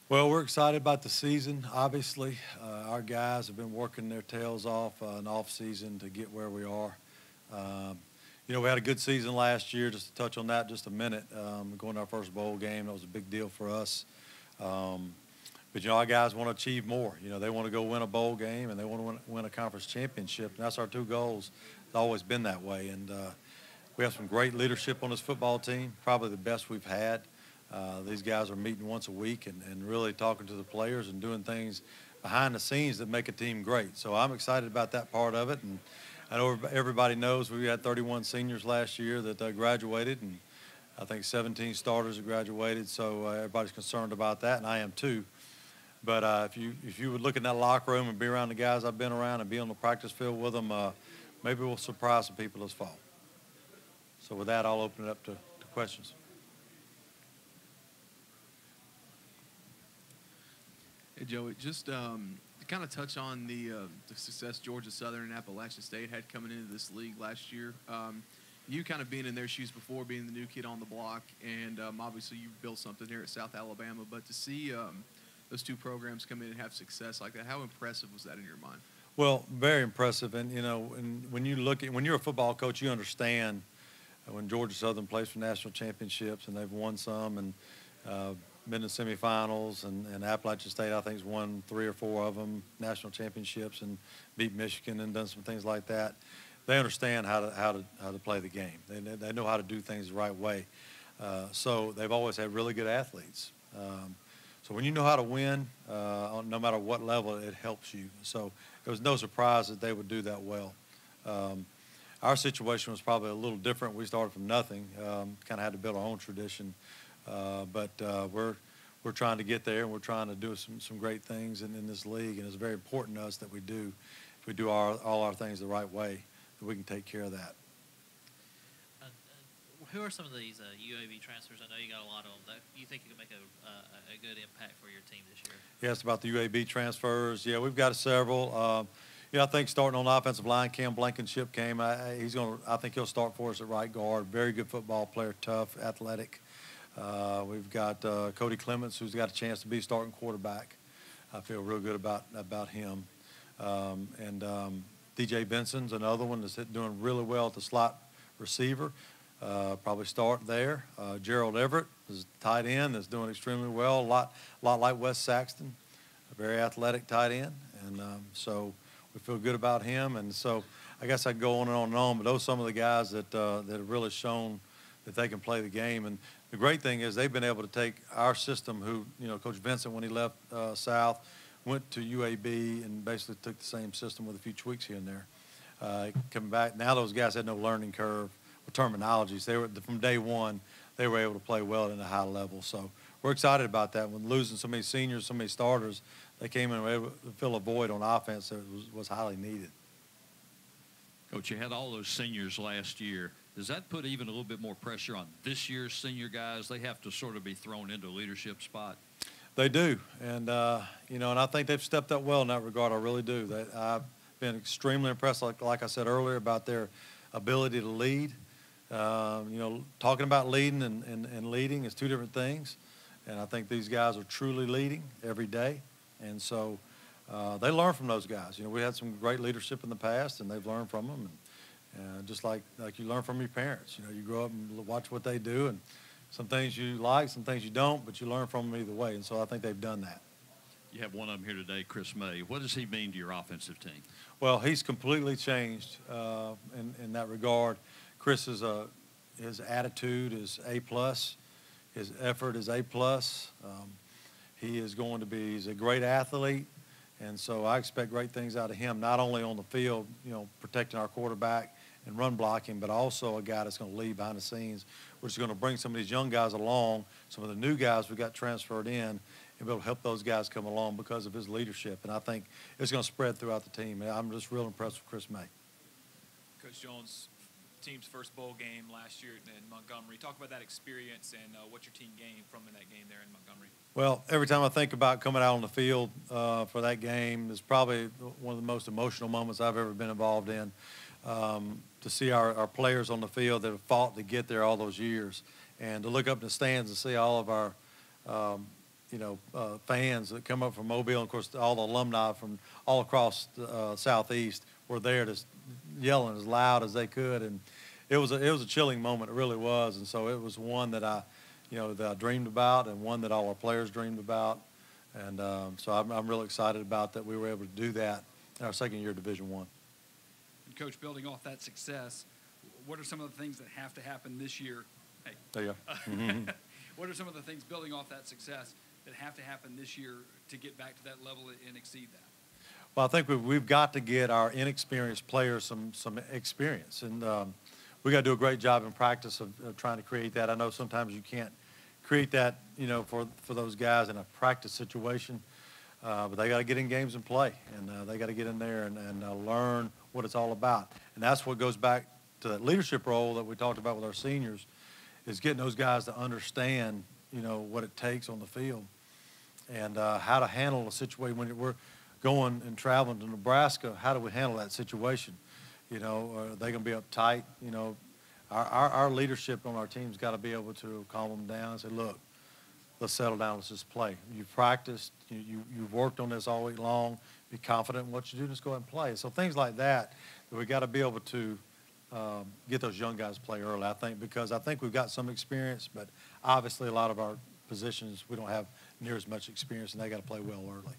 Well, we're excited about the season. Obviously, our guys have been working their tails off in off season to get where we are. Um, we had a good season last year. Just to touch on that just a minute, going to our first bowl game, that was a big deal for us. Um, but our guys want to achieve more. They want to go win a bowl game and they want to win a conference championship. And that's our two goals. It's always been that way. And we have some great leadership on this football team, probably the best we've had. These guys are meeting once a week and really talking to the players and doing things behind the scenes that make a team great. So I'm excited about that part of it. And I know everybody knows we had 31 seniors last year that graduated, and I think 17 starters have graduated. So everybody's concerned about that, and I am too. But if you would look in that locker room and be around the guys I've been around and be on the practice field with them, maybe we'll surprise some people this fall. So with that, I'll open it up to questions. Hey, Joey, just to kind of touch on the success Georgia Southern and Appalachian State had coming into this league last year. You kind of being in their shoes before, being the new kid on the block, and obviously you've built something here at South Alabama. But to see those two programs come in and have success like that, how impressive was that in your mind? Well, very impressive. And when you're a football coach, you understand when Georgia Southern plays for national championships, and they've won some, and been in semifinals, and Appalachian State, I think, has won 3 or 4 of them, national championships, and beat Michigan and done some things like that. They understand how to play the game. They know how to do things the right way. So they've always had really good athletes. So when you know how to win, no matter what level, it helps you. So it was no surprise that they would do that well. Our situation was probably a little different. We started from nothing, kind of had to build our own tradition. But we're trying to get there, and we're trying to do some great things in this league, and it's very important to us that we do, if we do all our things the right way, that we can take care of that. Who are some of these UAB transfers? I know you got a lot of them. That you think you can make a good impact for your team this year? Yeah, it's about the UAB transfers. Yeah, we've got several. I think starting on the offensive line, Cam Blankenship came. I think he'll start for us at right guard. Very good football player, tough, athletic. We've got Cody Clements, who's got a chance to be starting quarterback. I feel real good about him. DJ Benson's another one that's doing really well at the slot receiver. Probably start there. Gerald Everett is tight end that's doing extremely well. A lot like Wes Saxton, a very athletic tight end. And so we feel good about him. And so I guess I could go on and on and on, but those are some of the guys that have really shown that they can play the game. And the great thing is they've been able to take our system, Coach Vincent, when he left South, went to UAB and basically took the same system with a few tweaks here and there. Coming back, now those guys had no learning curve with terminologies. From day one, they were able to play well at a high level. So we're excited about that. When losing so many seniors, so many starters, they came in and were able to fill a void on offense that was highly needed. Coach, you had all those seniors last year. Does that put even a little bit more pressure on this year's senior guys? They have to sort of be thrown into a leadership spot. They do, and and I think they've stepped up well in that regard. I really do. I've been extremely impressed, like I said earlier, about their ability to lead. Talking about leading and leading is two different things, and I think these guys are truly leading every day, and so they learn from those guys. We had some great leadership in the past, and they've learned from them. And just like you learn from your parents, you grow up and watch what they do, and some things you like, some things you don't, but you learn from them either way. And so I think they've done that. You have one of them here today, Chris May. What does he mean to your offensive team? Well, he's completely changed in that regard. Chris his attitude is A+, his effort is A+. He's a great athlete, and so I expect great things out of him, not only on the field, protecting our quarterback and run blocking, but also a guy that's going to lead behind the scenes, which is going to bring some of these young guys along, some of the new guys we got transferred in, and be able to help those guys come along because of his leadership. And I think it's going to spread throughout the team. I'm just real impressed with Chris May. Coach Jones, team's first bowl game last year in Montgomery. Talk about that experience and what your team gained from that game there in Montgomery. Well, every time I think about coming out on the field for that game, it's probably one of the most emotional moments I've ever been involved in. To see our players on the field that have fought to get there all those years, and to look up in the stands and see all of our fans that come up from Mobile, and of course all the alumni from all across the Southeast were there just yelling as loud as they could, and it was a chilling moment. It really was, and so it was one that I dreamed about, and one that all our players dreamed about, and so I'm really excited about that we were able to do that in our second year of Division I. And Coach, building off that success, what are some of the things that have to happen this year? Hey. There you go. What are some of the things building off that success that have to happen this year to get back to that level and exceed that? Well, I think we've got to get our inexperienced players some experience, and we got to do a great job in practice of trying to create that. I know sometimes you can't create that, for those guys in a practice situation, but they got to get in games and play, and they got to get in there and learn what it's all about. And that's what goes back to that leadership role that we talked about with our seniors, is getting those guys to understand, what it takes on the field, and how to handle a situation when we're going and traveling to Nebraska. How do we handle that situation? Are they going to be uptight? Our leadership on our team's got to be able to calm them down and say, look, let's settle down, let's just play. You've practiced, you've worked on this all week long. Be confident in what you do, just go ahead and play. So things like that we got to be able to get those young guys to play early, I think, because I think we've got some experience, but obviously a lot of our positions we don't have near as much experience, and they got to play well early.